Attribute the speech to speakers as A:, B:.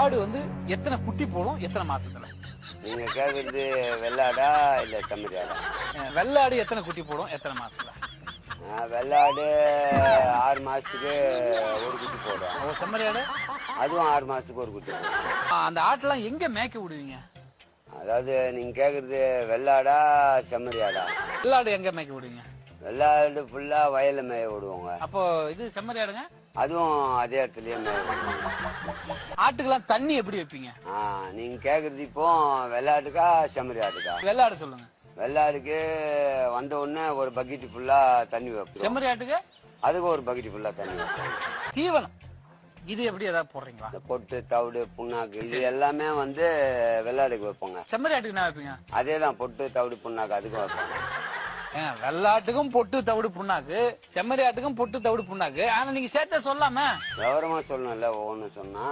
A: ஆடு வந்து எத்தனை குட்டி போடும் எத்தனை மாசத்துல?
B: நீங்க கேக்குறது வெள்ளாடா இல்ல செம்மறியாடா?
A: வெள்ளாடு எத்தனை குட்டி போடும் எத்தனை மாசத்துல?
B: வெள்ளாடு 6 மாசத்துக்கு ஒரு குட்டி போடும்.
A: செம்மறியாடு
B: அதுவும் 6 மாசத்துக்கு ஒரு குட்டி போடும்.
A: அந்த ஆட்டெல்லாம் எங்க மேய்க்க விடுவீங்க?
B: அதாவது நீங்க கேக்குறது வெள்ளாடா செம்மறியாடா?
A: வெள்ளாடு எங்க மேய்க்க விடுவீங்க?
B: வெள்ளாடு ஃபுல்லா வயல்ல மேய விடுவாங்க.
A: அப்போ இது செம்மறியாடுங்க?
B: அதுவும் அதே இடத்துலயே மேய விடுவாங்க.
A: ஆட்டுக்கெல்லாம் தண்ணி எப்படி வைப்பீங்க?
B: நீங்க கேக்குறது இப்போ வெள்ளாட்டுக்கா செம்மறியாட்டுக்கா?
A: வெள்ளாடு சொல்லுங்க.
B: வெள்ளாடுக்கு வந்த உடனே ஒரு பக்கெட் ஃபுல்லா தண்ணி வைப்போம்.
A: செம்மறியாட்டுக்கு?
B: அதுக்கு ஒரு பக்கெட் ஃபுல்லா தண்ணி வைப்போம்.
A: தீவனம் இது எப்படி ஏதாவது போடுறீங்களா?
B: பொட்டு தவிடு புண்ணாக்கு இது எல்லாமே வந்து வெள்ளாடுக்கு வைப்போங்க.
A: செம்மறியாட்டுக்கு என்ன வைப்பீங்க?
B: அதேதான் பொட்டு தவிடு புண்ணாக்கு அதுக்கும் வைப்பாங்க.
A: வெள்ளாட்டுக்கும் பொட்டு தவிடு புண்ணாக்கு, செம்மறியாட்டுக்கும் பொட்டு தவிடு புண்ணாக்கு. ஆனா நீங்க சேர்த்த சொல்லாம
B: விவரமா சொல்லணும்ல ஒவ்வொன்னு சொன்னா.